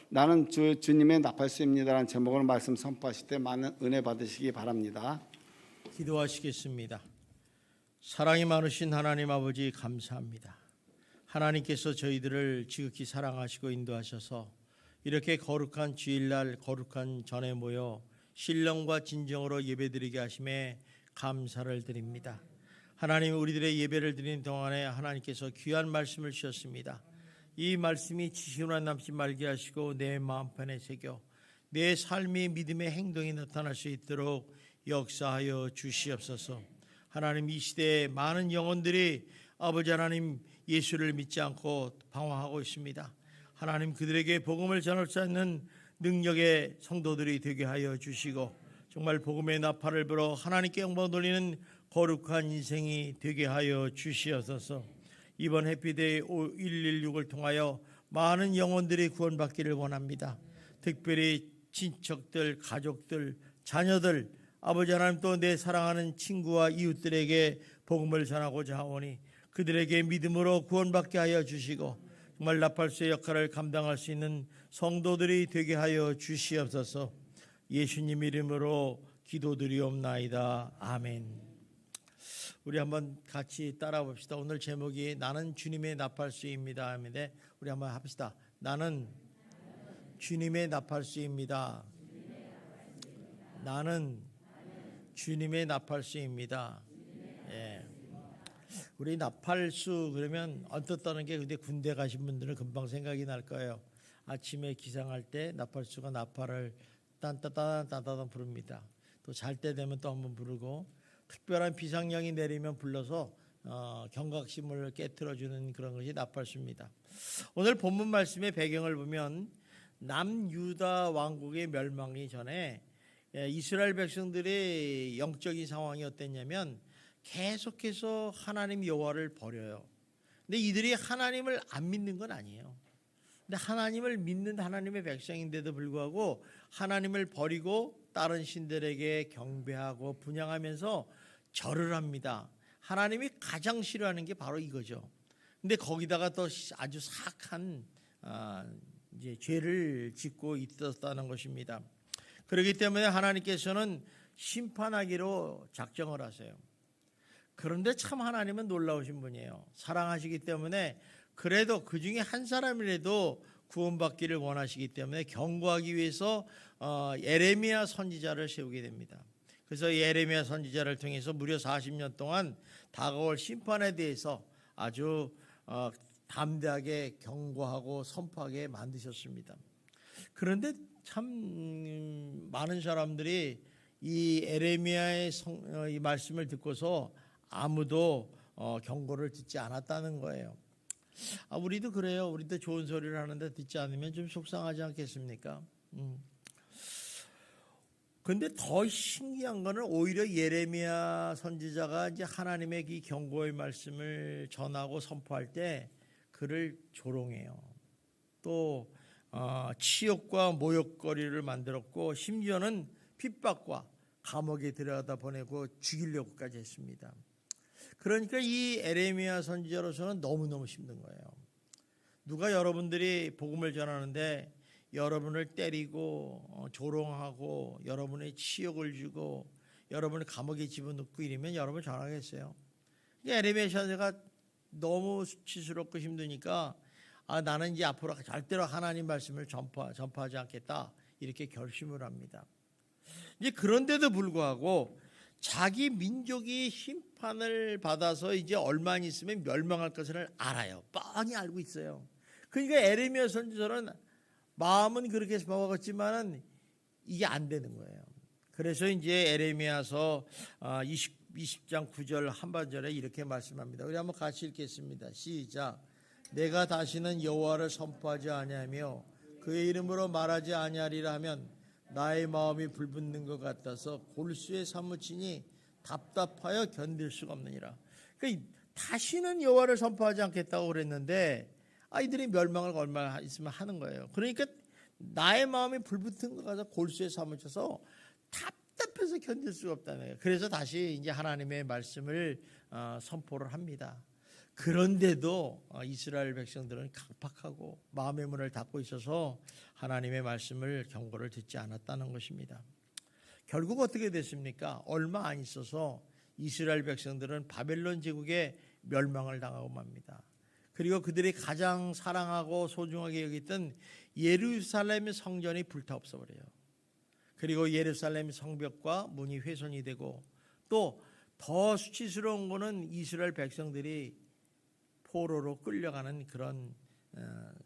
나는 주님의 나팔수입니다라는 제목으로 말씀 선포하실 때 많은 은혜 받으시기 바랍니다. 기도하시겠습니다. 사랑이 많으신 하나님 아버지 감사합니다. 하나님께서 저희들을 지극히 사랑하시고 인도하셔서 이렇게 거룩한 주일날 거룩한 전에 모여 신령과 진정으로 예배드리게 하심에 감사를 드립니다. 하나님, 우리들의 예배를 드리는 동안에 하나님께서 귀한 말씀을 주셨습니다. 이 말씀이 지시로나 남지 말게 하시고 내 마음판에 새겨 내 삶의 믿음의 행동이 나타날 수 있도록 역사하여 주시옵소서. 하나님, 이 시대에 많은 영혼들이 아버지 하나님 예수를 믿지 않고 방황하고 있습니다. 하나님, 그들에게 복음을 전할 수 있는 능력의 성도들이 되게 하여 주시고 정말 복음의 나팔을 불어 하나님께 영광 돌리는 거룩한 인생이 되게 하여 주시옵소서. 이번 해피데이 116을 통하여 많은 영혼들이 구원받기를 원합니다. 특별히 친척들, 가족들, 자녀들, 아버지 하나님 또 내 사랑하는 친구와 이웃들에게 복음을 전하고자 하오니 그들에게 믿음으로 구원받게 하여 주시고 정말 나팔수의 역할을 감당할 수 있는 성도들이 되게 하여 주시옵소서. 예수님 이름으로 기도드리옵나이다. 아멘. 우리 한번 같이 따라 봅시다. 오늘 제목이 나는 주님의 나팔수입니다 하는데 우리 한번 합시다. 나는 주님의 나팔수입니다. 나는 주님의 나팔수입니다. 예. 우리 나팔수 그러면 언뜻 떠는 게 근데 군대 가신 분들은 금방 생각이 날 거예요. 아침에 기상할 때 나팔수가 나팔을 딴따단 부릅니다. 또 잘 때 되면 또 한번 부르고 특별한 비상령이 내리면 불러서 경각심을 깨트려주는 그런 것이 나팔수입니다. 오늘 본문 말씀의 배경을 보면 남유다 왕국의 멸망이 전에 이스라엘 백성들의 영적인 상황이 어땠냐면 계속해서 하나님 여호와를 버려요. 근데 이들이 하나님을 안 믿는 건 아니에요. 근데 하나님을 믿는 하나님의 백성인데도 불구하고 하나님을 버리고 다른 신들에게 경배하고 분향하면서 절을 합니다. 하나님이 가장 싫어하는 게 바로 이거죠. 근데 거기다가 또 아주 사악한 이제 죄를 짓고 있었다는 것입니다. 그렇기 때문에 하나님께서는 심판하기로 작정을 하세요. 그런데 참 하나님은 놀라우신 분이에요. 사랑하시기 때문에 그래도 그 중에 한 사람이라도 구원받기를 원하시기 때문에 경고하기 위해서 예레미야 선지자를 세우게 됩니다. 그래서 예레미야 선지자를 통해서 무려 40년 동안 다가올 심판에 대해서 아주 담대하게 경고하고 선포하게 만드셨습니다. 그런데 참 많은 사람들이 이 예레미야의 이 말씀을 듣고서 아무도 경고를 듣지 않았다는 거예요. 우리도 그래요. 우리도 좋은 소리를 하는데 듣지 않으면 좀 속상하지 않겠습니까? 근데 더 신기한 거는 오히려 예레미야 선지자가 이제 하나님의 이 경고의 말씀을 전하고 선포할 때 그를 조롱해요. 또 치욕과 모욕거리를 만들었고 심지어는 핍박과 감옥에 들여다 보내고 죽이려고까지 했습니다. 그러니까 이 예레미야 선지자로서는 너무너무 힘든 거예요. 누가 여러분들이 복음을 전하는데 여러분을 때리고 조롱하고 여러분의 치욕을 주고 여러분을 감옥에 집어넣고 이러면 여러분 전하겠어요? 예레미야 선지자가 너무 수치스럽고 힘드니까 나는 이제 앞으로 절대로 하나님 말씀을 전파하지 않겠다 이렇게 결심을 합니다. 이제 그런데도 불구하고 자기 민족이 심판을 받아서 이제 얼마 안 있으면 멸망할 것을 알아요. 뻔히 알고 있어요. 그러니까 예레미야 선지자는 마음은 그렇게 먹었지만은 이게 안 되는 거예요. 그래서 이제 예레미야서 20장 9절 한반절에 이렇게 말씀합니다. 우리 한번 같이 읽겠습니다. 시작. 내가 다시는 여호와를 선포하지 아니하며 그의 이름으로 말하지 아니하리라 하면 나의 마음이 불붙는 것 같아서 골수에 사무치니 답답하여 견딜 수가 없느니라. 그러니까 다시는 여호와를 선포하지 않겠다고 그랬는데 아이들이 멸망을 얼마 있으면 하는 거예요. 그러니까 나의 마음이 불붙은 것 같아서 골수에 사무쳐서 답답해서 견딜 수가 없다는 거예요. 그래서 다시 이제 하나님의 말씀을 선포를 합니다. 그런데도 이스라엘 백성들은 강팍하고 마음의 문을 닫고 있어서 하나님의 말씀을 경고를 듣지 않았다는 것입니다. 결국 어떻게 됐습니까? 얼마 안 있어서 이스라엘 백성들은 바벨론 제국에 멸망을 당하고 맙니다. 그리고 그들이 가장 사랑하고 소중하게 여겼던 예루살렘 성전이 불타 없어버려요. 그리고 예루살렘 성벽과 문이 훼손이 되고, 또 더 수치스러운 것은 이스라엘 백성들이 포로로 끌려가는 그런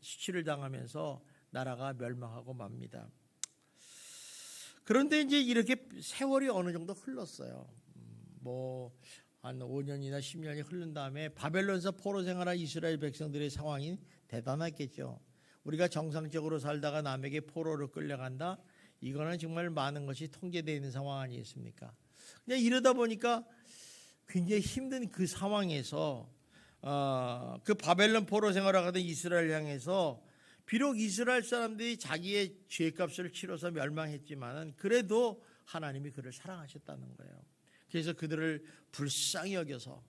수치를 당하면서 나라가 멸망하고 맙니다. 그런데 이제 이렇게 세월이 어느 정도 흘렀어요. 한 5년이나 10년이 흐른 다음에 바벨론에서 포로 생활한 이스라엘 백성들의 상황이 대단했겠죠. 우리가 정상적으로 살다가 남에게 포로로 끌려간다? 이거는 정말 많은 것이 통제되어 있는 상황 아니겠습니까? 그냥 이러다 보니까 굉장히 힘든 그 상황에서 그 바벨론 포로 생활하던 이스라엘 향해서 비록 이스라엘 사람들이 자기의 죄값을 치러서 멸망했지만은 그래도 하나님이 그를 사랑하셨다는 거예요. 그래서 그들을 불쌍히 여겨서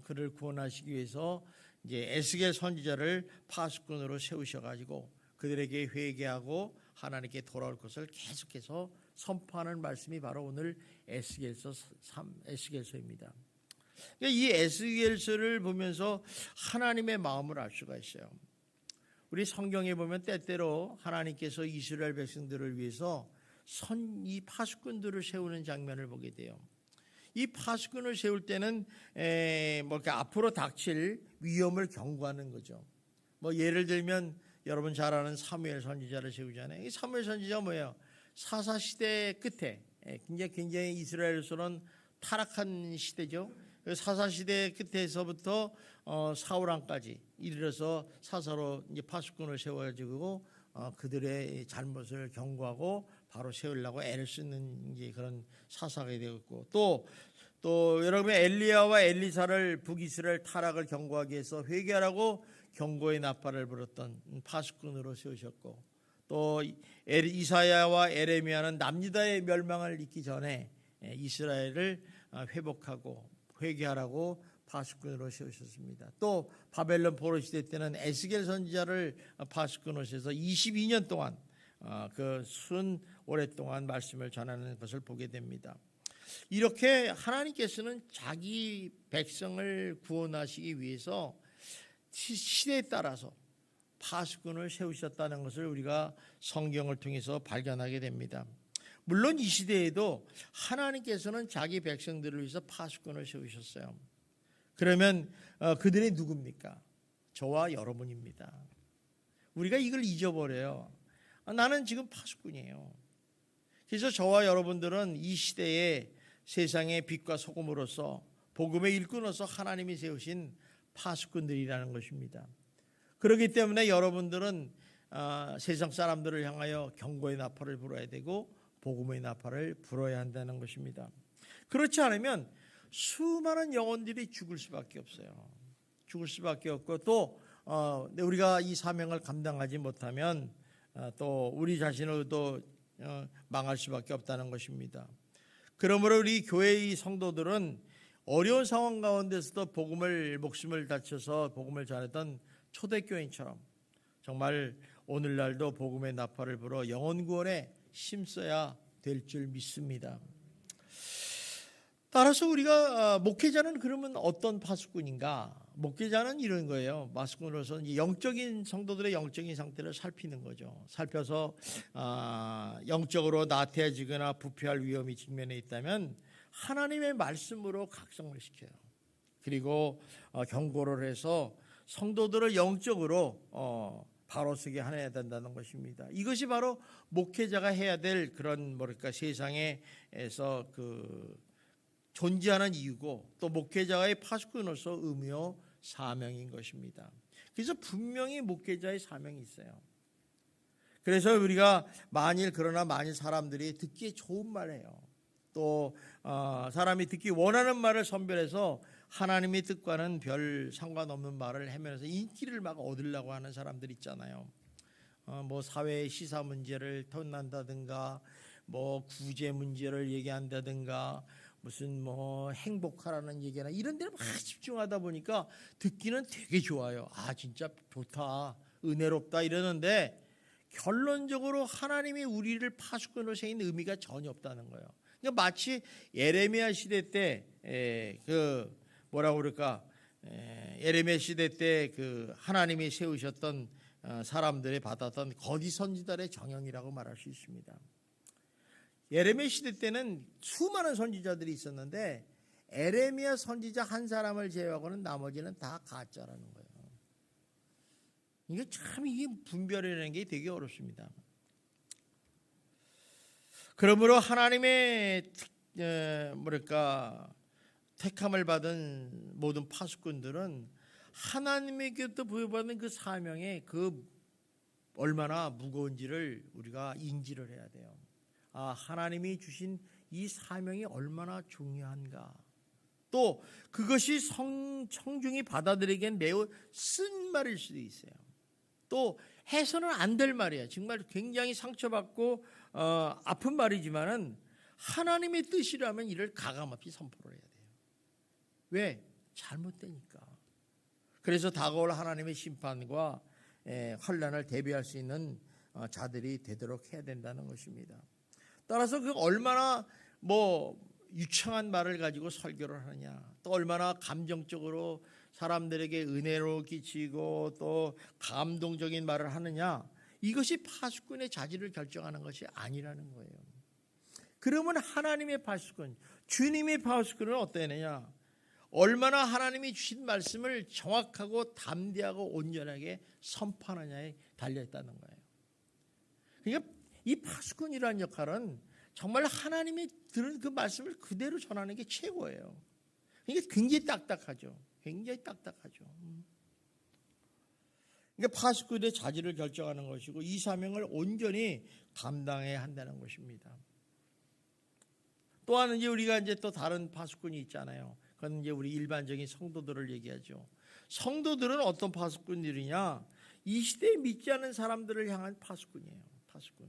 그를 구원하시기 위해서 이제 에스겔 선지자를 파수꾼으로 세우셔가지고 그들에게 회개하고 하나님께 돌아올 것을 계속해서 선포하는 말씀이 바로 오늘 에스겔서입니다. 이 에스겔서를 보면서 하나님의 마음을 알 수가 있어요. 우리 성경에 보면 때때로 하나님께서 이스라엘 백성들을 위해서 이 파수꾼들을 세우는 장면을 보게 돼요. 이 파수꾼을 세울 때는 앞으로 닥칠 위험을 경고하는 거죠. 예를 들면 여러분 잘 아는 사무엘 선지자를 세우잖아요. 이 사무엘 선지자가 뭐예요? 사사 시대 끝에 굉장히 이스라엘에서는 타락한 시대죠. 사사 시대 끝에서부터 사울왕까지 이르러서 사사로 이제 파수꾼을 세워가지고 그들의 잘못을 경고하고 바로 세우려고 애를 쓰는 이제 그런 사사가 되었고, 또 여러분 엘리야와 엘리사를 북이스라엘 타락을 경고하기 위해서 회개하라고 경고의 나팔을 불었던 파수꾼으로 세우셨고, 또 이사야와 에레미야는 남유다의 멸망을 잊기 전에 이스라엘을 회복하고 회개하라고 파수꾼으로 세우셨습니다. 또 바벨론 포로 시대 때는 에스겔 선지자를 파수꾼으로 세워서 22년 동안 그 순 오랫동안 말씀을 전하는 것을 보게 됩니다. 이렇게 하나님께서는 자기 백성을 구원하시기 위해서 시대에 따라서 파수꾼을 세우셨다는 것을 우리가 성경을 통해서 발견하게 됩니다. 물론 이 시대에도 하나님께서는 자기 백성들을 위해서 파수꾼을 세우셨어요. 그러면 그들이 누굽니까? 저와 여러분입니다. 우리가 이걸 잊어버려요. 나는 지금 파수꾼이에요. 그래서 저와 여러분들은 이 시대에 세상의 빛과 소금으로서 복음의 일꾼으로서 하나님이 세우신 파수꾼들이라는 것입니다. 그렇기 때문에 여러분들은 세상 사람들을 향하여 경고의 나팔을 불어야 되고 복음의 나팔을 불어야 한다는 것입니다. 그렇지 않으면 수많은 영혼들이 죽을 수밖에 없어요. 죽을 수밖에 없고, 또 우리가 이 사명을 감당하지 못하면 또 우리 자신을 또 망할 수밖에 없다는 것입니다. 그러므로 우리 교회의 성도들은 어려운 상황 가운데서도 목숨을 바쳐서 복음을 전했던 초대교인처럼 정말 오늘날도 복음의 나팔을 불어 영혼 구원에 힘써야 될 줄 믿습니다. 따라서 우리가 목회자는 그러면 어떤 파수꾼인가? 목회자는 이런 거예요. 파수꾼으로서 영적인 성도들의 영적인 상태를 살피는 거죠. 살펴서 영적으로 나태해지거나 부패할 위험이 직면해 있다면 하나님의 말씀으로 각성을 시켜요. 그리고 경고를 해서 성도들을 영적으로 바로 서게 해야 된다는 것입니다. 이것이 바로 목회자가 해야 될 그런 세상에서 존재하는 이유고, 또 목회자의 파수꾼으로서 의무요 사명인 것입니다. 그래서 분명히 목회자의 사명이 있어요. 그래서 우리가 만일 사람들이 듣기에 좋은 말을 해요. 또 사람이 듣기 원하는 말을 선별해서 하나님의 뜻과는 별 상관없는 말을 하면서 인기를 막 얻으려고 하는 사람들 있잖아요. 사회의 시사 문제를 ton난다든가, 구제 문제를 얘기한다든가, 무슨 뭐 행복하라는 얘기나 이런 데를 막 집중하다 보니까 듣기는 되게 좋아요. 아 진짜 좋다, 은혜롭다 이러는데 결론적으로 하나님이 우리를 파수꾼으로 세인 의미가 전혀 없다는 거예요. 그러니까 마치 예레미야 시대 때 그 뭐라고 그럴까, 예레미야 시대 때 그 하나님이 세우셨던 사람들이 받았던 거짓 선지자의 정형이라고 말할 수 있습니다. 예레미야 시대 때는 수많은 선지자들이 있었는데 예레미야 선지자 한 사람을 제외하고는 나머지는 다 가짜라는 거예요. 이게 참 이게 분별이라는 게 되게 어렵습니다. 그러므로 하나님의 택함을 받은 모든 파수꾼들은 하나님에게부터 부여받은 그 사명의 그 얼마나 무거운지를 우리가 인지를 해야 돼요. 아, 하나님이 주신 이 사명이 얼마나 중요한가. 또 그것이 청중이 받아들이기엔 매우 쓴 말일 수도 있어요. 또 해서는 안 될 말이야. 정말 굉장히 상처받고 아픈 말이지만은 하나님의 뜻이라면 이를 가감없이 선포를 해야 돼요. 왜? 잘못되니까. 그래서 다가올 하나님의 심판과 환난을 대비할 수 있는 자들이 되도록 해야 된다는 것입니다. 따라서 그 얼마나 유창한 말을 가지고 설교를 하느냐, 또 얼마나 감정적으로 사람들에게 은혜로 끼치고 또 감동적인 말을 하느냐, 이것이 파수꾼의 자질을 결정하는 것이 아니라는 거예요. 그러면 하나님의 파수꾼, 주님의 파수꾼은 어떠느냐? 얼마나 하나님이 주신 말씀을 정확하고 담대하고 온전하게 선포하느냐에 달려있다는 거예요. 그러니까 이 파수꾼이라는 역할은 정말 하나님이 들은 그 말씀을 그대로 전하는 게 최고예요. 그러니까 굉장히 딱딱하죠. 굉장히 딱딱하죠. 그러니까 파수꾼의 자질을 결정하는 것이고 이 사명을 온전히 감당해야 한다는 것입니다. 또한 이제 우리가 이제 또 다른 파수꾼이 있잖아요. 그건 이제 우리 일반적인 성도들을 얘기하죠. 성도들은 어떤 파수꾼들이냐? 이 시대에 믿지 않은 사람들을 향한 파수꾼이에요. 파수꾼.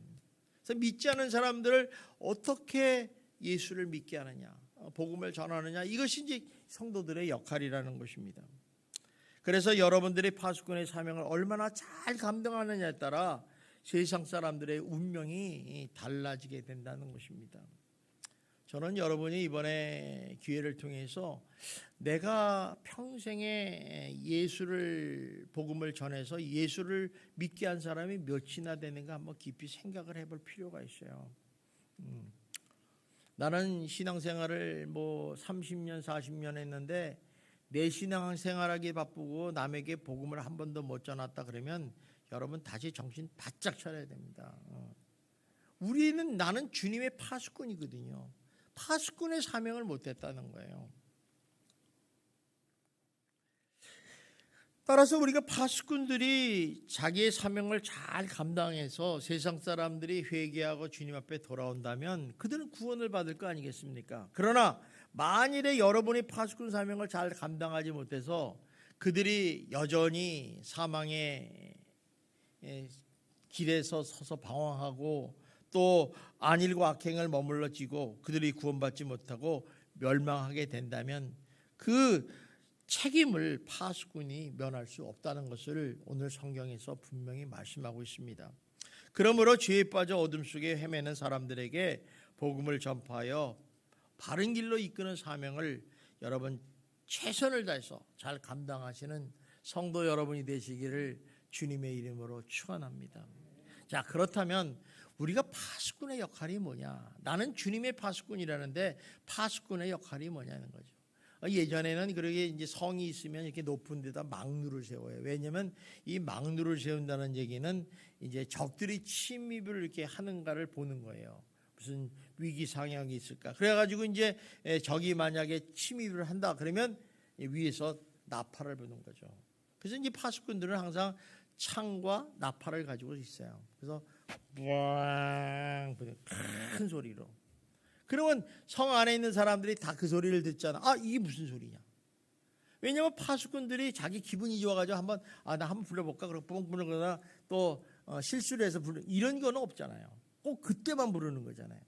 그래서 믿지 않은 사람들을 어떻게 예수를 믿게 하느냐, 복음을 전하느냐, 이것이 이제 성도들의 역할이라는 것입니다. 그래서 여러분들이 파수꾼의 사명을 얼마나 잘 감당하느냐에 따라 세상 사람들의 운명이 달라지게 된다는 것입니다. 저는 여러분이 이번에 기회를 통해서 내가 평생에 예수를 복음을 전해서 예수를 믿게 한 사람이 몇이나 되는가 한번 깊이 생각을 해볼 필요가 있어요. 나는 신앙생활을 30년 40년 했는데 내 신앙생활하기 바쁘고 남에게 복음을 한 번도 못 전했다 그러면 여러분 다시 정신 바짝 차려야 됩니다. 나는 주님의 파수꾼이거든요. 파수꾼의 사명을 못했다는 거예요. 따라서 우리가 파수꾼들이 자기의 사명을 잘 감당해서 세상 사람들이 회개하고 주님 앞에 돌아온다면 그들은 구원을 받을 거 아니겠습니까? 그러나 만일에 여러분이 파수꾼 사명을 잘 감당하지 못해서 그들이 여전히 사망의 길에서 서서 방황하고 또 안일과 악행을 머물러지고 그들이 구원받지 못하고 멸망하게 된다면 그 책임을 파수꾼이 면할 수 없다는 것을 오늘 성경에서 분명히 말씀하고 있습니다. 그러므로 죄에 빠져 어둠 속에 헤매는 사람들에게 복음을 전파하여 바른 길로 이끄는 사명을 여러분 최선을 다해서 잘 감당하시는 성도 여러분이 되시기를 주님의 이름으로 축원합니다. 자, 그렇다면 우리가 파수꾼의 역할이 뭐냐? 나는 주님의 파수꾼이라는데 파수꾼의 역할이 뭐냐는 거죠. 예전에는 그렇게 이제 성이 있으면 이렇게 높은 데다 망루를 세워요. 왜냐하면 이 망루를 세운다는 얘기는 이제 적들이 침입을 이렇게 하는가를 보는 거예요. 무슨 위기 상황이 있을까? 그래가지고 이제 적이 만약에 침입을 한다 그러면 위에서 나팔을 부는 거죠. 그래서 이제 파수꾼들은 항상 창과 나팔을 가지고 있어요. 그래서 큰 소리로. 그러면 성 안에 있는 사람들이 다 그 소리를 듣잖아. 아, 이게 무슨 소리냐? 왜냐하면 파수꾼들이 자기 기분이 좋아가지고 나 한번 불러볼까? 그러고 뻥 부르거나 또 실수를 해서 이런 건 없잖아요. 꼭 그때만 부르는 거잖아요.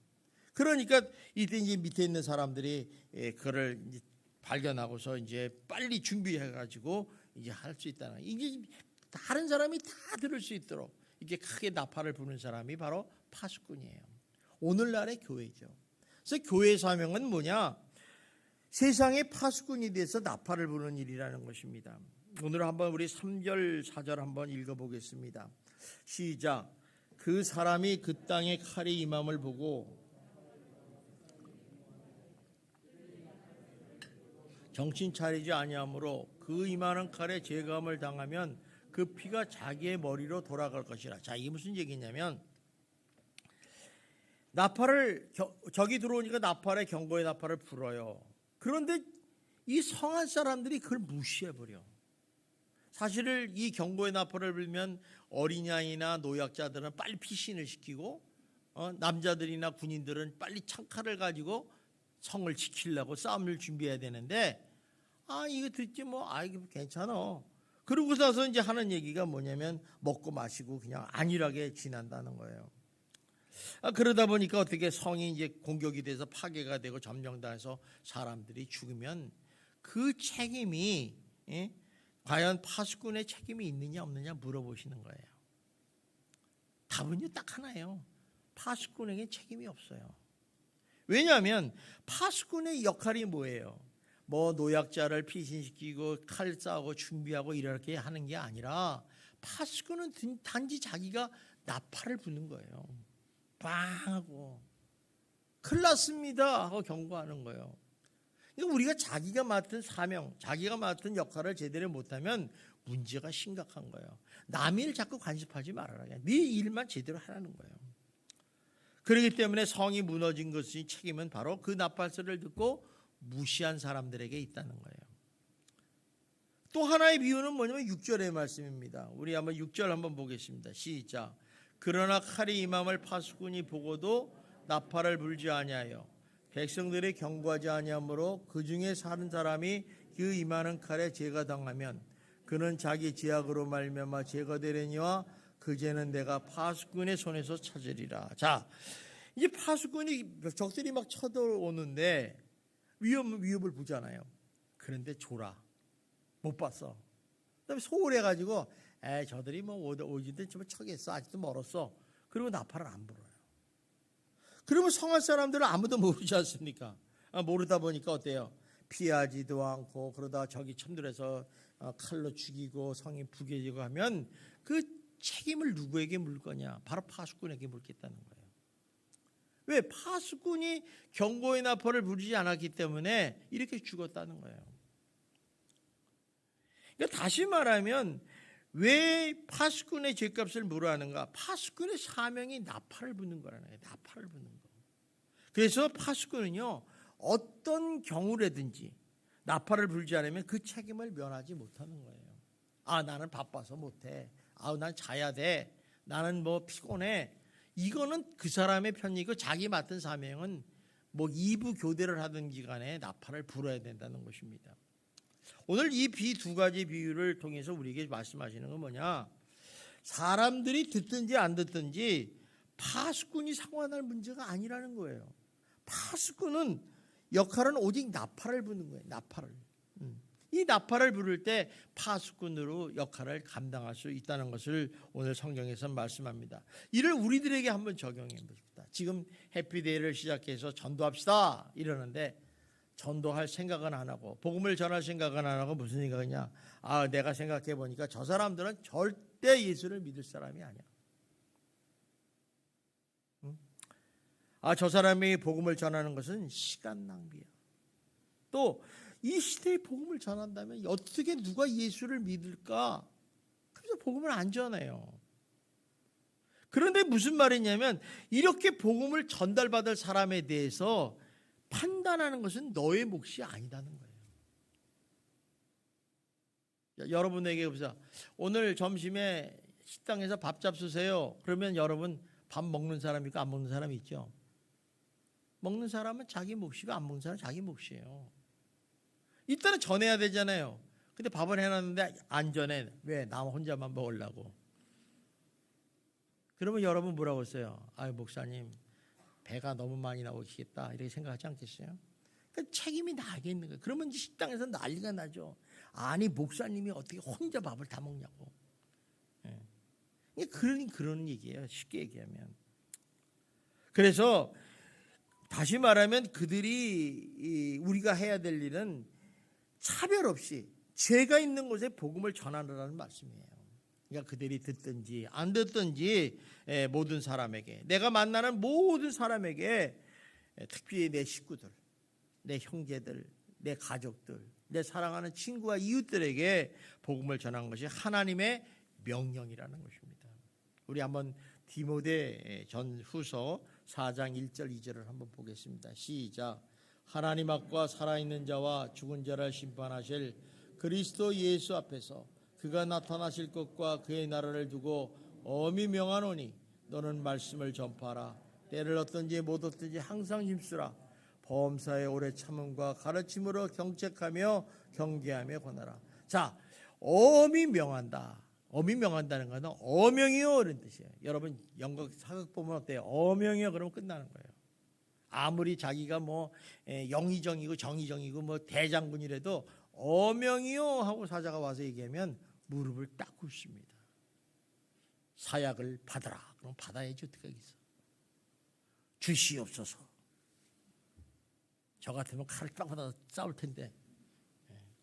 그러니까 이때 이제 밑에 있는 사람들이 그걸 이제 발견하고서 이제 빨리 준비해가지고 이제 할 수 있다는 거예요. 이게 다른 사람이 다 들을 수 있도록 이렇게 크게 나팔을 부는 사람이 바로 파수꾼이에요. 오늘날의 교회죠. 그래서 교회 사명은 뭐냐? 세상의 파수꾼이 돼서 나팔을 부는 일이라는 것입니다. 오늘 한번 우리 3절 4절 한번 읽어보겠습니다. 시작. 그 사람이 그 땅에 칼이 임함을 보고 정신 차리지 아니하므로 그 임하는 칼에 제감을 당하면 그 피가 자기의 머리로 돌아갈 것이라. 자, 이게 무슨 얘기냐면 나팔을 적이 들어오니까 나팔에 경고의 나팔을 불어요. 그런데 이 성한 사람들이 그걸 무시해버려. 사실은 이 경고의 나팔을 불면 어린아이나 노약자들은 빨리 피신을 시키고 남자들이나 군인들은 빨리 창칼을 가지고 성을 지키려고 싸움을 준비해야 되는데 이거 듣지 뭐 이거 괜찮아. 그러고 나서 이제 하는 얘기가 뭐냐면 먹고 마시고 그냥 안일하게 지난다는 거예요. 그러다 보니까 어떻게 성이 이제 공격이 돼서 파괴가 되고 점령당해서 사람들이 죽으면 그 책임이 과연 파수꾼의 책임이 있느냐 없느냐 물어보시는 거예요. 답은요 딱 하나예요. 파수꾼에게 책임이 없어요. 왜냐하면 파수꾼의 역할이 뭐예요? 뭐 노약자를 피신시키고 칼 싸우고 준비하고 이렇게 하는 게 아니라 파수꾼은 단지 자기가 나팔을 부는 거예요. 빵 하고 큰일 났습니다 하고 경고하는 거예요. 그러니까 우리가 자기가 맡은 사명, 자기가 맡은 역할을 제대로 못하면 문제가 심각한 거예요. 남의 일 자꾸 간섭하지 말아라. 네 일만 제대로 하라는 거예요. 그렇기 때문에 성이 무너진 것의 책임은 바로 그 나팔소리를 듣고 무시한 사람들에게 있다는 거예요. 또 하나의 비유는 뭐냐면 6절의 말씀입니다. 우리 한번 6절 한번 보겠습니다. 시작. 그러나 칼이 임함을 파수꾼이 보고도 나팔을 불지 아니하여 백성들이 경고하지 아니하므로 그 중에 사는 사람이 그 임하는 칼에 죄가 당하면 그는 자기 죄악으로 말미암아 죄가 되려니와 그 죄는 내가 파수꾼의 손에서 찾으리라. 자, 이제 파수꾼이 적들이 막 쳐들어오는데 위협을 보잖아요. 그런데 줘라. 못 봤어. 그다음에 소홀해가지고 저들이 뭐 오지든 좀 척했어. 아직도 멀었어. 그리고 나팔을 안 불어요. 그러면 성한 사람들은 아무도 모르지 않습니까? 모르다 보니까 어때요? 피하지도 않고 그러다 적이 참들어서 칼로 죽이고 성이 부겨지고 하면 그 책임을 누구에게 물 거냐? 바로 파수꾼에게 묻겠다는 거예요. 왜? 파수꾼이 경고의 나팔을 부르지 않았기 때문에 이렇게 죽었다는 거예요. 그러니까 다시 말하면 왜 파수꾼의 죄값을 물어야 하는가? 파수꾼의 사명이 나팔을 부는 거라는 거예요. 나팔을 부는 거. 그래서 파수꾼은요, 어떤 경우라든지 나팔을 불지 않으면 그 책임을 면하지 못하는 거예요. 나는 바빠서 못해. 난 자야 돼. 나는 뭐 피곤해. 이거는 그 사람의 편이고 자기 맡은 사명은 뭐 2부 교대를 하던 기간에 나팔을 불어야 된다는 것입니다. 오늘 이 두 가지 비유를 통해서 우리에게 말씀하시는 건 뭐냐? 사람들이 듣든지 안 듣든지 파수꾼이 상관할 문제가 아니라는 거예요. 파수꾼은 역할은 오직 나팔을 부는 거예요. 나팔을. 이 나팔을 부를 때 파수꾼으로 역할을 감당할 수 있다는 것을 오늘 성경에서 말씀합니다. 이를 우리들에게 한번 적용해 봅시다. 지금 해피데이를 시작해서 전도합시다 이러는데 전도할 생각은 안 하고 복음을 전할 생각은 안 하고 무슨 생각이냐? 내가 생각해 보니까 저 사람들은 절대 예수를 믿을 사람이 아니야. 저 사람이 복음을 전하는 것은 시간 낭비야. 또 이 시대에 복음을 전한다면 어떻게 누가 예수를 믿을까? 그래서 복음을 안 전해요. 그런데 무슨 말이냐면 이렇게 복음을 전달받을 사람에 대해서 판단하는 것은 너의 몫이 아니다는 거예요. 여러분에게 보세요. 오늘 점심에 식당에서 밥 잡수세요. 그러면 여러분 밥 먹는 사람 있고 안 먹는 사람 있죠. 먹는 사람은 자기 몫이고 안 먹는 사람은 자기 몫이에요. 일단은 전해야 되잖아요. 근데 밥을 해놨는데 안 전해. 왜? 나 혼자만 먹으려고. 그러면 여러분 뭐라고 했어요? 목사님 배가 너무 많이 나오시겠다 이렇게 생각하지 않겠어요? 그러니까 책임이 나에게 있는 거예요. 그러면 이제 식당에서 난리가 나죠. 아니 목사님이 어떻게 혼자 밥을 다 먹냐고. 그런 얘기예요. 쉽게 얘기하면. 그래서 다시 말하면 그들이 우리가 해야 될 일은 차별 없이 죄가 있는 곳에 복음을 전하라는 말씀이에요. 그러니까 그들이 듣든지 안 듣든지 모든 사람에게, 내가 만나는 모든 사람에게, 특별히 내 식구들, 내 형제들, 내 가족들, 내 사랑하는 친구와 이웃들에게 복음을 전한 것이 하나님의 명령이라는 것입니다. 우리 한번 디모데 전후서 4장 1절 2절을 한번 보겠습니다. 시작. 하나님 앞과 살아있는 자와 죽은 자를 심판하실 그리스도 예수 앞에서 그가 나타나실 것과 그의 나라를 두고 엄히 명하노니 너는 말씀을 전파하라. 때를 얻든지 못 얻든지 항상 힘쓰라. 범사의 오래 참음과 가르침으로 경책하며 경계하며 권하라. 자, 엄히 명한다. 엄히 명한다는 것은 어명이요 이런 뜻이에요. 여러분 영국 사극 보면 어때요? 어명이요 그러면 끝나는 거예요. 아무리 자기가 뭐 영의정이고 정의정이고 뭐 대장군이라도 어명이요 하고 사자가 와서 얘기하면 무릎을 딱 꿇습니다. 사약을 받아라. 그럼 받아야지 어떻게 하겠어. 주시옵소서. 저 같으면 칼을 딱 받아서 싸울 텐데.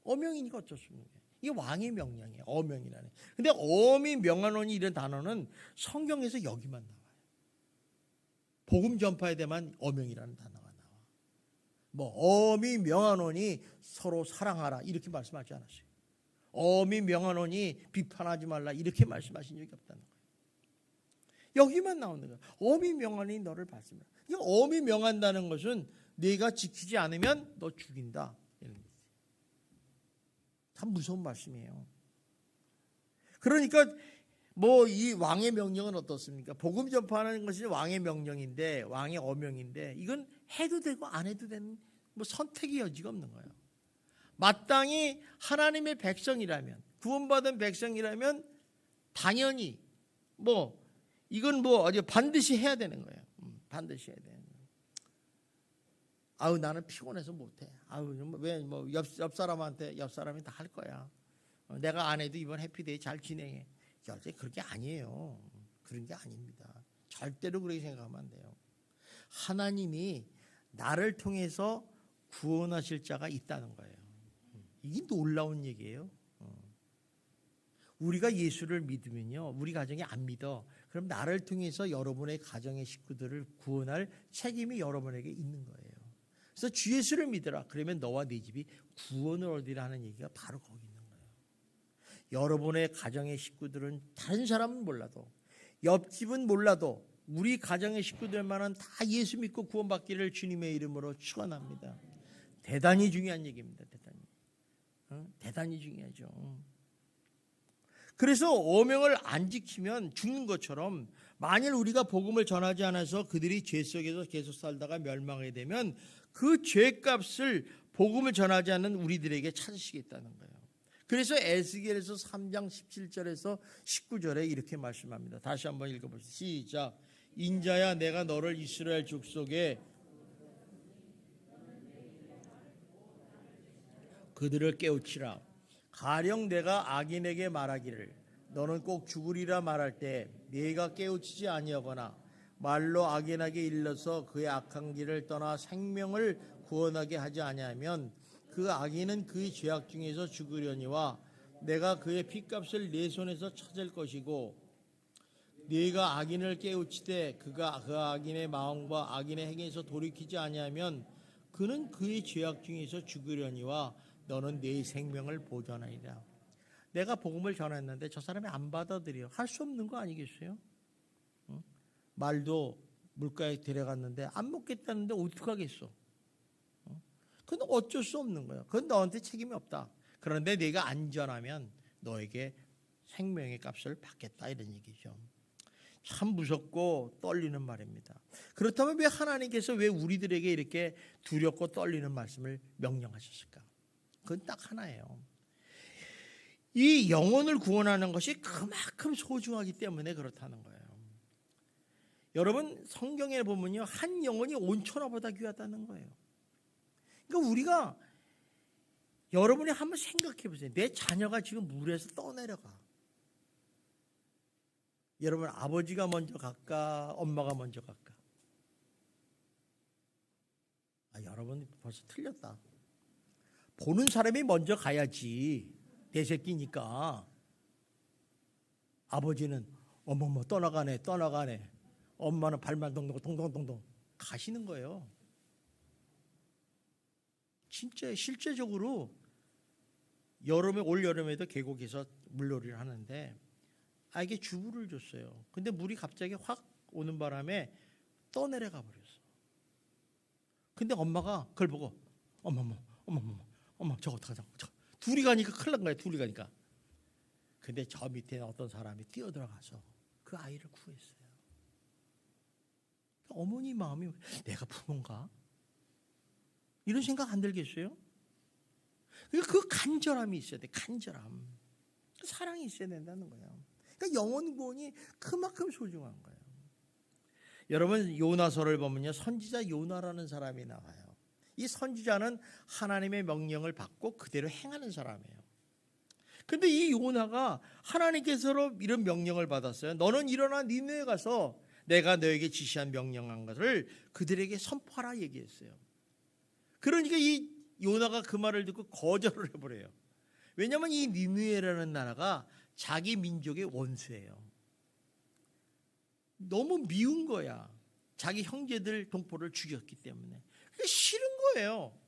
어명이니까 어쩔 수 없는 거예요. 이게 왕의 명령이에요. 어명이라는. 근데 엄히 명하노니 이런 단어는 성경에서 여기만 나와요. 복음 전파에 대한 어명이라는 단어가 나와. 뭐 엄히 명하노니 서로 사랑하라 이렇게 말씀하지 않았어요. 엄히 명하노니 비판하지 말라 이렇게 말씀하신 적이 없다는 거예요. 여기만 나오는 거예요. 엄히 명하니 너를 받습니다. 이 엄히 명한다는 것은 네가 지키지 않으면 너 죽인다. 이런 거지. 참 무서운 말씀이에요. 그러니까 뭐 이 왕의 명령은 어떻습니까? 복음 전파하는 것이 왕의 명령인데, 왕의 어명인데 이건 해도 되고 안 해도 되는 뭐 선택의 여지가 없는 거예요. 마땅히 하나님의 백성이라면, 구원받은 백성이라면 당연히 뭐 이건 뭐 어디 반드시 해야 되는 거예요. 반드시 해야 되는 거예요. 아우 나는 피곤해서 못해. 아우 왜 뭐 옆 사람한테 옆 사람이 다 할 거야. 내가 안 해도 이번 해피데이 잘 진행해. 절대 그렇게 아니에요. 그런 게 아닙니다. 절대로 그렇게 생각하면 안 돼요. 하나님이 나를 통해서 구원하실 자가 있다는 거예요. 이게 놀라운 얘기예요. 우리가 예수를 믿으면요, 우리 가정이 안 믿어. 그럼 나를 통해서 여러분의 가정의 식구들을 구원할 책임이 여러분에게 있는 거예요. 그래서 주 예수를 믿으라. 그러면 너와 네 집이 구원을 얻으리라 하는 얘기가 바로 거기 있는 거예요. 여러분의 가정의 식구들은 다른 사람은 몰라도, 옆집은 몰라도 우리 가정의 식구들만은 다 예수 믿고 구원받기를 주님의 이름으로 축원합니다. 대단히 중요한 얘기입니다. 대단히 중요하죠. 그래서 어명을 안 지키면 죽는 것처럼, 만일 우리가 복음을 전하지 않아서 그들이 죄 속에서 계속 살다가 멸망하게 되면 그 죄값을 복음을 전하지 않는 우리들에게 찾으시겠다는 거예요. 그래서 에스겔에서 3장 17절에서 19절에 이렇게 말씀합니다. 다시 한번 읽어보시죠. 시작. 인자야 내가 너를 이스라엘 족속에 그들을 깨우치라. 가령 내가 악인에게 말하기를 너는 꼭 죽으리라 말할 때 네가 깨우치지 아니하거나 말로 악인에게 일러서 그의 악한 길을 떠나 생명을 구원하게 하지 아니하면 그 악인은 그의 죄악 중에서 죽으려니와 내가 그의 핏값을 네 손에서 찾을 것이고 네가 악인을 깨우치되 그가 그 악인의 마음과 악인의 행에서 돌이키지 아니하면 그는 그의 죄악 중에서 죽으려니와 너는 네 생명을 보존하리라. 내가 복음을 전했는데 저 사람이 안 받아들여. 할 수 없는 거 아니겠어요? 말도 물가에 데려갔는데 안 먹겠다는데 어떡하겠어? 그건 어쩔 수 없는 거예요. 그건 너한테 책임이 없다. 그런데 네가 안전하면 너에게 생명의 값을 받겠다 이런 얘기죠. 참 무섭고 떨리는 말입니다. 그렇다면 왜 하나님께서 왜 우리들에게 이렇게 두렵고 떨리는 말씀을 명령하셨을까? 그건 딱 하나예요. 이 영혼을 구원하는 것이 그만큼 소중하기 때문에 그렇다는 거예요. 여러분 성경에 보면요, 한 영혼이 온 천하보다 귀하다는 거예요. 그러니까 우리가 여러분이 한번 생각해 보세요. 내 자녀가 지금 물에서 떠내려가. 여러분 아버지가 먼저 갈까? 엄마가 먼저 갈까? 여러분 벌써 틀렸다. 보는 사람이 먼저 가야지. 내 새끼니까. 아버지는 어머머 떠나가네. 엄마는 발만 동동동동 가시는 거예요. 진짜 실제적으로 올 여름에도 계곡에서 물놀이를 하는데 아이게 주부를 줬어요. 근데 물이 갑자기 확 오는 바람에 떠내려가 버렸어. 근데 엄마가 그걸 보고 어머머 저거 어떡하자. 둘이 가니까 큰일 난 거야. 둘이 가니까. 근데 저 밑에 어떤 사람이 뛰어들어가서 그 아이를 구했어요. 어머니 마음이 내가 부모인가? 이런 생각 안 들겠어요? 그 간절함이 있어야 돼. 간절함. 사랑이 있어야 된다는 거예요. 그러니까 영혼 구원이 그만큼 소중한 거예요. 여러분 요나서를 보면요, 선지자 요나라는 사람이 나와요. 이 선지자는 하나님의 명령을 받고 그대로 행하는 사람이에요. 근데 이 요나가 하나님께서 이런 명령을 받았어요. 너는 일어나 니느웨에 가서 내가 너에게 지시한 명령한 것을 그들에게 선포하라 얘기했어요. 그러니까 이 요나가 그 말을 듣고 거절을 해버려요. 왜냐하면 이 니느웨라는 나라가 자기 민족의 원수예요. 너무 미운 거야. 자기 형제들 동포를 죽였기 때문에. 그게 싫은 거예요.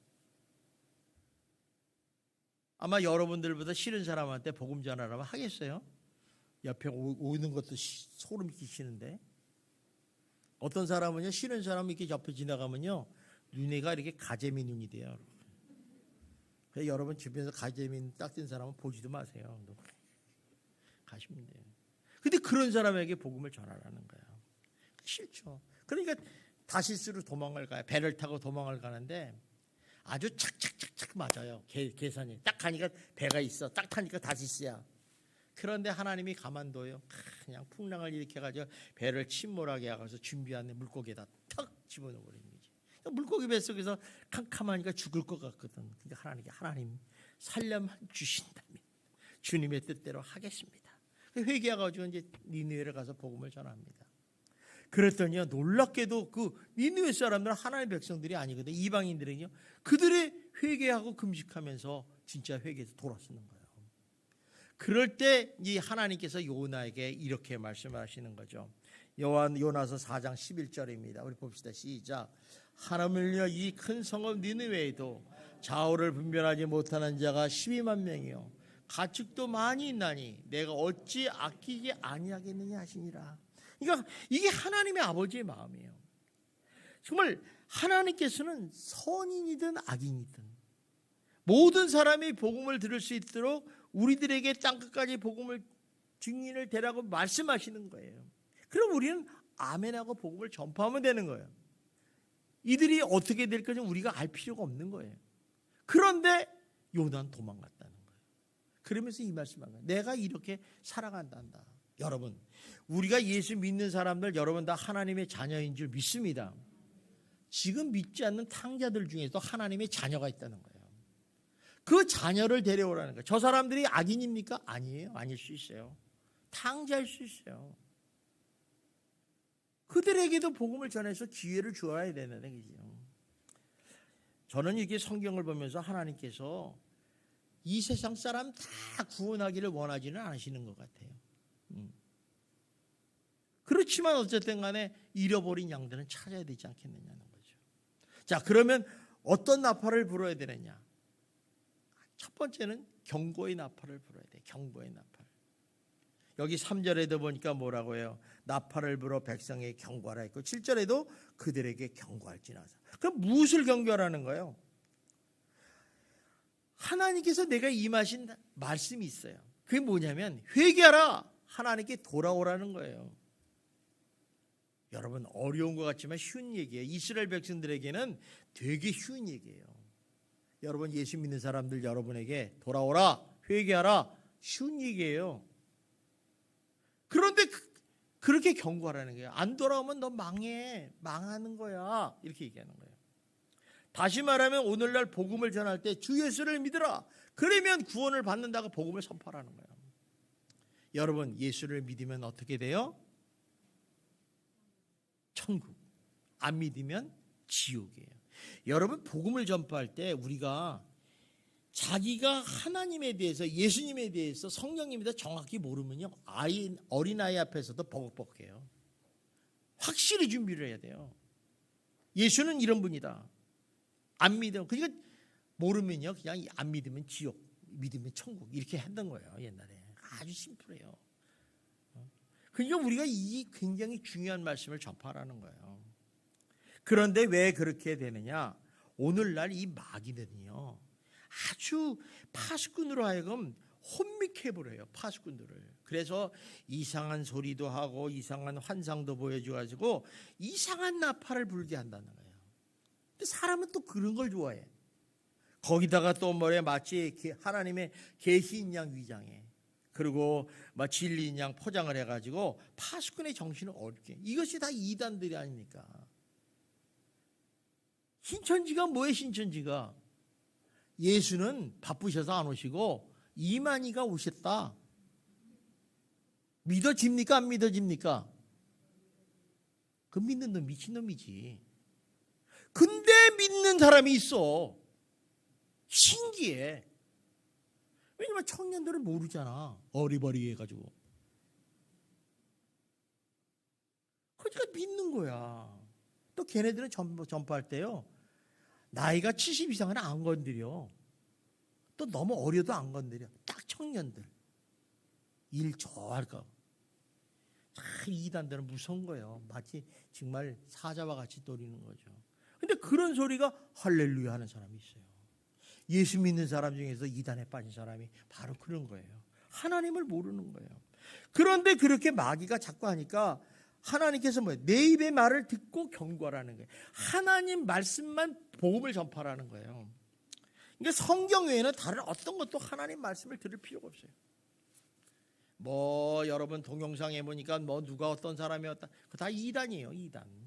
아마 여러분들보다 싫은 사람한테 복음 전하라면 하겠어요? 옆에 오는 것도 소름 끼치는데. 어떤 사람은요, 싫은 사람이 이렇게 옆에 지나가면요, 눈에가 이렇게 가재미 눈이 돼요. 그래서 여러분 주변에서 가재미 딱 뜬 사람은 보지도 마세요. 가시면 돼요. 근데 그런 사람에게 복음을 전하라는 거예요. 싫죠. 그러니까 다시스로 도망을 가요. 배를 타고 도망을 가는데 아주 착착착착 맞아요. 계산이. 딱 가니까 배가 있어. 딱 타니까 다시스야. 그런데 하나님이 가만둬요. 그냥 풍랑을 일으켜가지고 배를 침몰하게 하고서 준비한 물고기에다 탁 집어넣어버리는 거지. 그러니까 물고기 뱃속에서 캄캄하니까 죽을 것 같거든. 그러니까 하나님 살려만 주신다면 주님의 뜻대로 하겠습니다. 회개해가지고 이제 니느웨를 가서 복음을 전합니다. 그랬더니요, 놀랍게도 그 니느웨 사람들은 하나님의 백성들이 아니거든요. 이방인들은요, 그들의 회개하고 금식하면서 진짜 회개해서 돌아서는 거예요. 그럴 때 이 하나님께서 요나에게 이렇게 말씀하시는 거죠. 요나서 4장 11절입니다. 우리 봅시다. 시작. 하나님을요, 이 큰 성읍 니느웨에도 좌우를 분별하지 못하는 자가 12만 명이요 가축도 많이 있나니 내가 어찌 아끼지 아니하겠느냐 하시니라. 그러니까 이게 하나님의 아버지의 마음이에요. 정말 하나님께서는 선인이든 악인이든 모든 사람이 복음을 들을 수 있도록 우리들에게 땅끝까지 복음을 증인을 되라고 말씀하시는 거예요. 그럼 우리는 아멘하고 복음을 전파하면 되는 거예요. 이들이 어떻게 될 건지 우리가 알 필요가 없는 거예요. 그런데 요나는 도망갔다는 거예요. 그러면서 이 말씀한 거예요. 내가 이렇게 살아간단다. 여러분, 우리가 예수 믿는 사람들 여러분 다 하나님의 자녀인 줄 믿습니다. 지금 믿지 않는 탕자들 중에도 하나님의 자녀가 있다는 거예요. 그 자녀를 데려오라는 거예요. 저 사람들이 악인입니까? 아니에요. 아닐 수 있어요. 탕자일 수 있어요. 그들에게도 복음을 전해서 기회를 주어야 되는 거죠. 저는 이게 성경을 보면서 하나님께서 이 세상 사람 다 구원하기를 원하지는 않으시는 것 같아요. 그렇지만 어쨌든 간에 잃어버린 양들은 찾아야 되지 않겠느냐는 거죠. 자, 그러면 어떤 나팔을 불어야 되느냐? 첫 번째는 경고의 나팔을 불어야 돼요. 경고의 나팔. 여기 3절에도 보니까 뭐라고 해요? 나팔을 불어 백성에게 경고하라 했고 7절에도 그들에게 경고할지나서. 그럼 무엇을 경고하라는 거예요? 하나님께서 내가 임하신 말씀이 있어요. 그게 뭐냐면 회개하라. 하나님께 돌아오라는 거예요. 여러분 어려운 것 같지만 쉬운 얘기예요. 이스라엘 백성들에게는 되게 쉬운 얘기예요. 여러분 예수 믿는 사람들 여러분에게 돌아오라, 회개하라 쉬운 얘기예요. 그런데 그렇게 경고하라는 거예요. 안 돌아오면 너 망해. 망하는 거야. 이렇게 얘기하는 거예요. 다시 말하면 오늘날 복음을 전할 때 주 예수를 믿으라. 그러면 구원을 받는다고 복음을 선포하라는 거예요. 여러분, 예수를 믿으면 어떻게 돼요? 천국. 안 믿으면 지옥이에요. 여러분, 복음을 전파할 때 우리가 자기가 하나님에 대해서, 예수님에 대해서, 성령님에 대해서 정확히 모르면요, 어린아이 앞에서도 버벅버벅해요. 확실히 준비를 해야 돼요. 예수는 이런 분이다. 안 믿으면, 그러니까 모르면요, 그냥 안 믿으면 지옥, 믿으면 천국, 이렇게 했던 거예요, 옛날에. 아주 심플해요. 그러니까 우리가 이 굉장히 중요한 말씀을 전파하라는 거예요. 그런데 왜 그렇게 되느냐? 오늘날 이 마귀들은요, 아주 파수꾼으로 하여금 혼미케 해버려요. 파수꾼들을. 그래서 이상한 소리도 하고 이상한 환상도 보여줘가지고 이상한 나팔을 불게 한다는 거예요. 근데 사람은 또 그런 걸 좋아해. 거기다가 또 뭐래, 마치 하나님의 계시인 양 위장해. 그리고 막 진리인 양 포장을 해가지고 파수꾼의 정신을 얻게. 이것이 다 이단들이 아닙니까? 신천지가 뭐예요? 신천지가 예수는 바쁘셔서 안 오시고 이만희가 오셨다. 믿어집니까? 안 믿어집니까? 그 믿는 놈 미친놈이지. 근데 믿는 사람이 있어. 신기해. 왜냐면 청년들은 모르잖아. 어리버리해가지고. 그러니까 믿는 거야. 또 걔네들은 전파할 때요, 나이가 70 이상은 안 건드려. 또 너무 어려도 안 건드려. 딱 청년들. 일 좋아할까. 이단들은 무서운 거예요. 마치 정말 사자와 같이 노리는 거죠. 근데 그런 소리가 할렐루야 하는 사람이 있어요. 예수 믿는 사람 중에서 이단에 빠진 사람이 바로 그런 거예요. 하나님을 모르는 거예요. 그런데 그렇게 마귀가 자꾸 하니까 하나님께서 뭐예요? 내 입의 말을 듣고 경고하라는 거예요. 하나님 말씀만 복음을 전파하라는 거예요. 그러니까 성경 외에는 다른 어떤 것도 하나님 말씀을 들을 필요가 없어요. 뭐 여러분 동영상에 보니까 뭐 누가 어떤 사람이었다, 그거 다 이단이에요. 이단.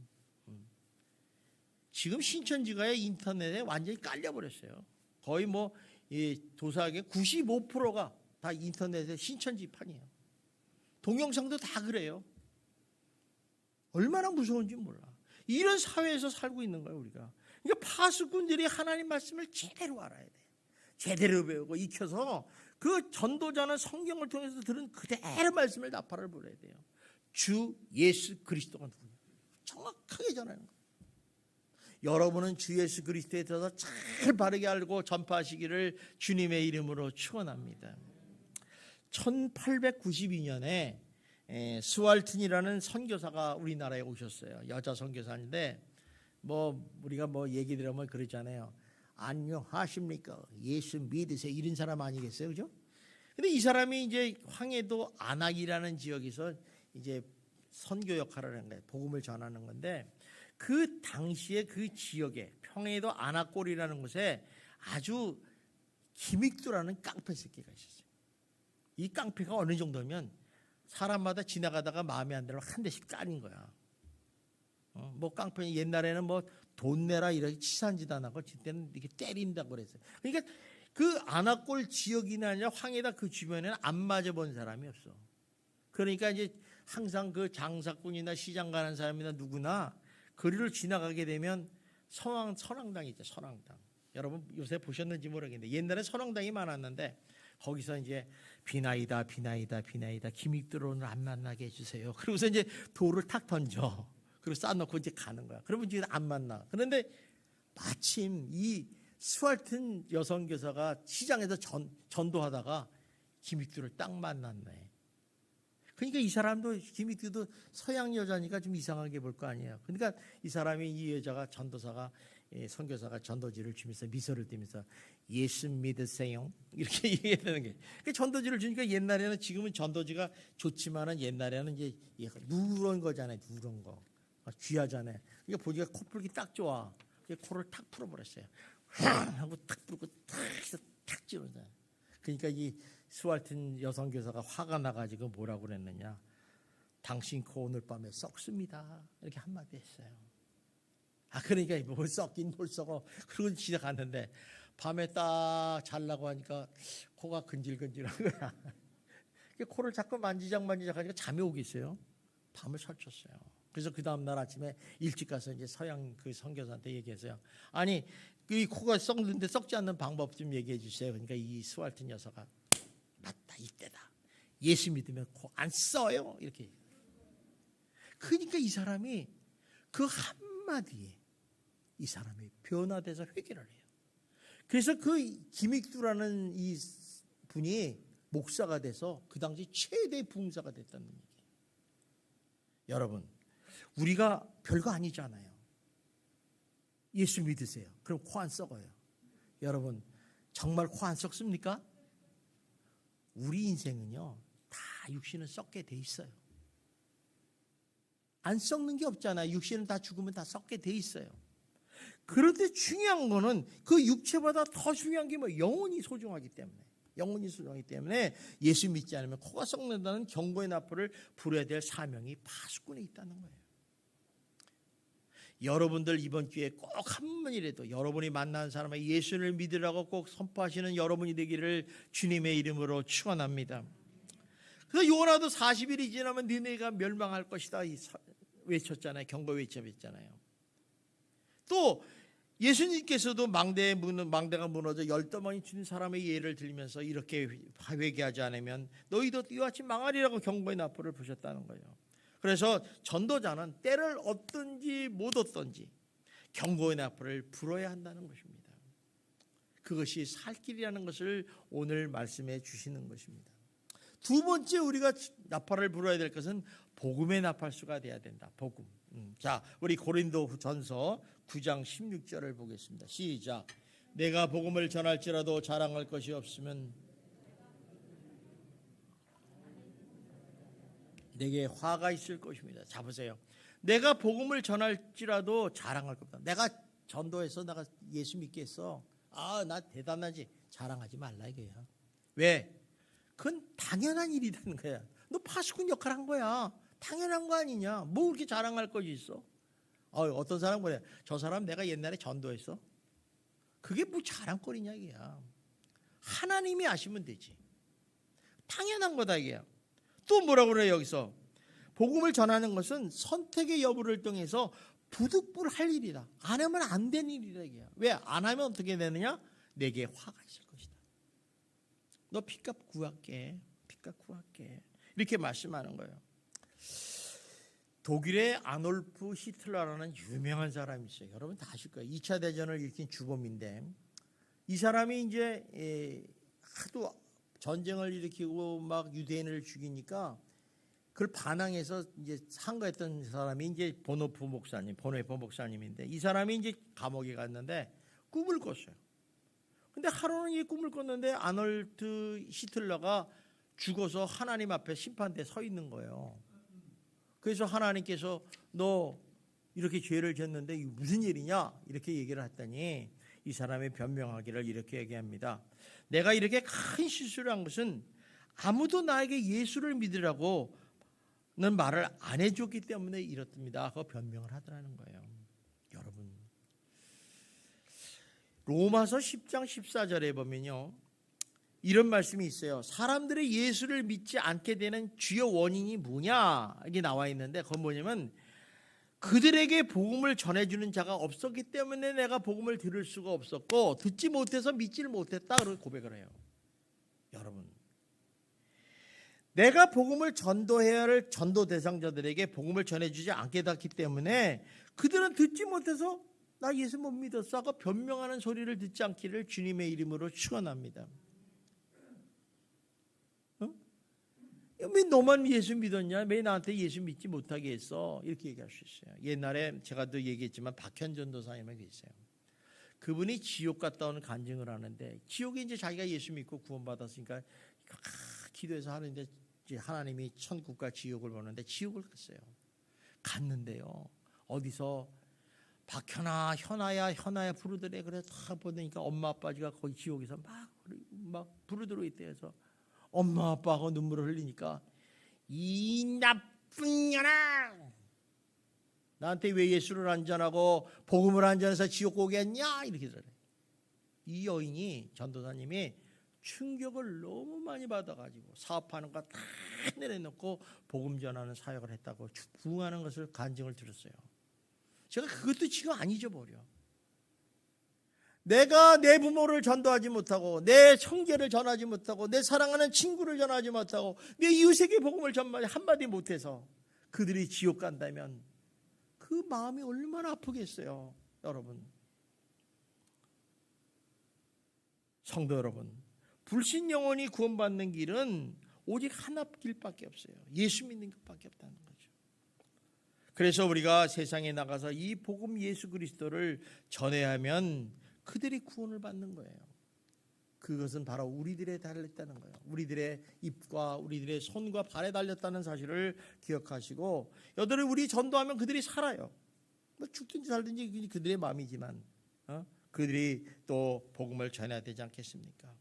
지금 신천지가의 인터넷에 완전히 깔려버렸어요. 거의 뭐 이 도사에게 95%가 다 인터넷에 신천지판이에요. 동영상도 다 그래요. 얼마나 무서운지 몰라. 이런 사회에서 살고 있는 거예요, 우리가. 그러니까 파수꾼들이 하나님 말씀을 제대로 알아야 돼요. 제대로 배우고 익혀서 그 전도자는 성경을 통해서 들은 그대로 말씀을 나팔을 불어야 돼요. 주 예수 그리스도가 누구냐, 정확하게 전하는 거예요. 여러분은 주 예수 그리스도에 대해서 잘 바르게 알고 전파하시기를 주님의 이름으로 축원합니다. 1892년에 스왈튼이라는 선교사가 우리나라에 오셨어요. 여자 선교사인데 뭐 우리가 뭐 얘기 들으면 그러잖아요. 안녕하십니까? 예수 믿으세요. 이런 사람 아니겠어요, 그죠? 근데 이 사람이 이제 황해도 안악이라는 지역에서 이제 선교 역할을 하는 거예요. 복음을 전하는 건데 그 당시에 그 지역에 평해도 안악골이라는 곳에 아주 기믹두라는 깡패 새끼가 있었어요. 이 깡패가 어느 정도면 사람마다 지나가다가 마음에 안 들면 한 대씩 까는 거야. 뭐 깡패는 옛날에는 뭐 돈 내라 이렇게 치산짓 안 하고 그때는 이렇게 때린다고 그랬어요. 그러니까 그 안악골 지역이나 아니라 황해다 그 주변에는 안 맞아본 사람이 없어. 그러니까 이제 항상 그 장사꾼이나 시장 가는 사람이나 누구나 거리를 지나가게 되면 선왕당 있죠. 선왕당. 여러분 요새 보셨는지 모르겠는데 옛날에 선왕당이 많았는데 거기서 이제 비나이다 기믹들 오늘 안 만나게 해주세요. 그러고서 이제 돌을 탁 던져. 그리고 쌓아놓고 이제 가는 거야. 그러면 이제 안 만나. 그런데 마침 이 스왈튼 여성교사가 시장에서 전도하다가 기믹들을 딱 만났네. 그러니까 이 사람도 기믹들도 서양 여자니까 좀 이상하게 볼 거 아니에요. 그러니까 이 사람이 이 여자가 전도사가 선교사가 전도지를 주면서 미소를 띠면서 예수 믿으세요 이렇게 얘기하는 게. 그 전도지를 주니까 옛날에는 지금은 전도지가 좋지만은 옛날에는 이제 누런 거잖아요. 누런 거 귀하잖아요. 그러니까 보기가 코 풀기 딱 좋아. 코를 탁 풀어버렸어요. 하고 탁 풀고 탁 찌르잖아요. 그러니까 이 스왈튼 여성교사가 화가 나가지고 뭐라고 그랬느냐. 당신 코 오늘 밤에 썩습니다. 이렇게 한마디 했어요. 그러니까 뭘 썩긴 뭘 썩어. 그러고 집에 갔는데 밤에 딱 자려고 하니까 코가 근질근질한 거야. 코를 자꾸 만지작 하니까 잠이 오겠어요. 밤을 설쳤어요. 그래서 그 다음날 아침에 일찍 가서 이제 서양 그 선교사한테 얘기했어요. 아니 이 코가 썩는데 썩지 않는 방법 좀 얘기해 주세요. 그러니까 이 스왈트 녀석아, 맞다, 이때다. 예수 믿으면 코 안 써요. 이렇게. 그러니까 이 사람이 그 한마디에 이 사람이 변화돼서 회개를 해요. 그래서 그 김익두라는 이 분이 목사가 돼서 그 당시 최대 부흥사가 됐다는 얘기예요. 여러분, 우리가 별거 아니잖아요. 예수 믿으세요. 그럼 코 안 썩어요. 여러분, 정말 코 안 썩습니까? 우리 인생은요, 다 육신은 썩게 돼 있어요. 안 썩는 게 없잖아요. 육신은 다 죽으면 다 썩게 돼 있어요. 그런데 중요한 거는 그 육체보다 더 중요한 게 영혼이 소중하기 때문에. 영혼이 소중하기 때문에 예수 믿지 않으면 코가 썩는다는 경고의 나팔을 불어야 될 사명이 파수꾼에 있다는 거예요. 여러분들 이번 기회에 꼭 한 번이라도 여러분이 만난 사람의 예수를 믿으라고 꼭 선포하시는 여러분이 되기를 주님의 이름으로 축원합니다. 그래서 요나도 40일이 지나면 니네가 멸망할 것이다 외쳤잖아요. 경고 외쳤잖아요. 또 예수님께서도 망대가 무너져 열더만이 죽는 사람의 예를 들면서 이렇게 회개하지 않으면 너희도 이와 같이 망하리라고 경고의 나팔을 부셨다는 거예요. 그래서 전도자는 때를 얻든지 못 얻든지 경고의 나팔을 불어야 한다는 것입니다. 그것이 살 길이라는 것을 오늘 말씀해 주시는 것입니다. 두 번째 우리가 나팔을 불어야 될 것은 복음의 나팔수가 돼야 된다. 복음. 자, 우리 고린도전서 9장 16절을 보겠습니다. 시작. 내가 복음을 전할지라도 자랑할 것이 없으면 내게 화가 있을 것입니다. 자, 보세요. 내가 복음을 전할지라도 자랑할 겁니다. 내가 전도해서 내가 예수 믿게 했어. 나 대단하지. 자랑하지 말라 이거야. 왜? 그건 당연한 일이라는 거야. 너 파수꾼 역할 한 거야. 당연한 거 아니냐. 뭐 그렇게 자랑할 것이 있어? 어떤 사람 그래. 저 사람 내가 옛날에 전도했어. 그게 뭐 자랑거리냐 이게야. 하나님이 아시면 되지. 당연한 거다 이게야. 또 뭐라고 그래요 여기서? 복음을 전하는 것은 선택의 여부를 통해서 부득불 할 일이다. 안 하면 안 되는 일이다 이게야. 왜? 안 하면 어떻게 되느냐? 내게 화가 있을 것이다. 너 핏값 구할게. 핏값 구할게. 이렇게 말씀하는 거예요. 독일의 아놀프 히틀러라는 유명한 사람이 있어요. 여러분 다 아실 거예요. 2차 대전을 일으킨 주범인데 이 사람이 이제 하도 전쟁을 일으키고 막 유대인을 죽이니까 그걸 반항해서 이제 상거했던 사람이 이제 보노프 목사님인데 이 사람이 이제 감옥에 갔는데 꿈을 꿨어요. 근데 하루는 이 꿈을 꿨는데 아놀트 히틀러가 죽어서 하나님 앞에 심판대에 서 있는 거예요. 그래서 하나님께서 너 이렇게 죄를 졌는데 이게 무슨 일이냐 이렇게 얘기를 했더니 이 사람이 변명하기를 이렇게 얘기합니다. 내가 이렇게 큰 실수를 한 것은 아무도 나에게 예수를 믿으라고는 말을 안 해줬기 때문에 이렇습니다. 그 변명을 하더라는 거예요. 여러분 로마서 10장 14절에 보면요 이런 말씀이 있어요. 사람들이 예수를 믿지 않게 되는 주요 원인이 뭐냐 이게 나와 있는데 그건 뭐냐면 그들에게 복음을 전해주는 자가 없었기 때문에 내가 복음을 들을 수가 없었고 듣지 못해서 믿지를 못했다 그렇게 고백을 해요. 여러분 내가 복음을 전도해야 할 전도 대상자들에게 복음을 전해주지 않게 됐기 때문에 그들은 듣지 못해서 나 예수 못 믿었어 하고 변명하는 소리를 듣지 않기를 주님의 이름으로 축원합니다. 왜 너만 예수 믿었냐? 왜 나한테 예수 믿지 못하게 했어? 이렇게 얘기할 수 있어요. 옛날에 제가 또 얘기했지만 박현전 도사님이 계세요. 그분이 지옥 갔다 오는 간증을 하는데 지옥에 이제 자기가 예수 믿고 구원받았으니까 기도해서 하는데 이제 하나님이 천국과 지옥을 보는데 지옥을 갔어요. 갔는데요. 어디서 박현아, 현아야 부르더래. 그래서 다 보니까 엄마 아빠가 거기 지옥에서 막 부르들어 있대. 해서 엄마 아빠하고 눈물을 흘리니까 이 나쁜 년아, 나한테 왜 예수를 안 전하고 복음을 안 전해서 지옥 오겠냐, 이렇게 전해. 이 여인이, 전도사님이 충격을 너무 많이 받아가지고 사업하는 거 다 내려놓고 복음 전하는 사역을 했다고 부흥하는 것을 간증을 들었어요. 제가 그것도 지금 안 잊어버려. 내가 내 부모를 전도하지 못하고, 내 형제를 전하지 못하고, 내 사랑하는 친구를 전하지 못하고, 내 이웃에게 복음을 한마디 못해서 그들이 지옥 간다면 그 마음이 얼마나 아프겠어요, 여러분. 성도 여러분, 불신 영혼이 구원받는 길은 오직 하나 길밖에 없어요. 예수 믿는 것밖에 없다는 거죠. 그래서 우리가 세상에 나가서 이 복음 예수 그리스도를 전해야 하면 그들이 구원을 받는 거예요. 그것은 바로 우리들에 달렸다는 거예요. 우리들의 입과 우리들의 손과 발에 달렸다는 사실을 기억하시고, 여들을 우리 전도하면 그들이 살아요. 뭐 죽든지 살든지 그들의 마음이지만 그들이 또 복음을 전해야 되지 않겠습니까?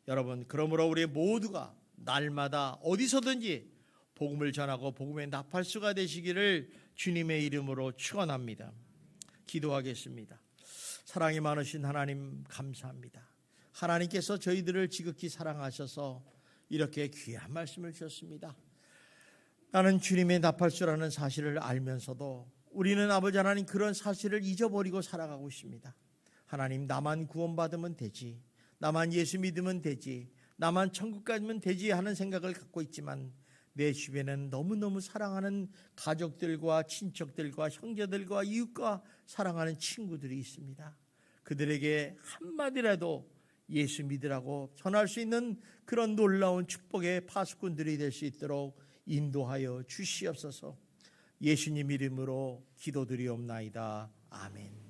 여러분, 그러므로 우리 모두가 날마다 어디서든지 복음을 전하고 복음의 나팔수가 되시기를 주님의 이름으로 축원합니다. 기도하겠습니다. 사랑이 많으신 하나님, 감사합니다. 하나님께서 저희들을 지극히 사랑하셔서 이렇게 귀한 말씀을 주셨습니다. 나는 주님의 나팔수라는 사실을 알면서도 우리는 아버지 하나님 그런 사실을 잊어버리고 살아가고 있습니다. 하나님, 나만 구원받으면 되지, 나만 예수 믿으면 되지, 나만 천국 가면 되지 하는 생각을 갖고 있지만 내 주변에는 너무너무 사랑하는 가족들과 친척들과 형제들과 이웃과 사랑하는 친구들이 있습니다. 그들에게 한마디라도 예수 믿으라고 전할 수 있는 그런 놀라운 축복의 파수꾼들이 될 수 있도록 인도하여 주시옵소서. 예수님 이름으로 기도드리옵나이다. 아멘.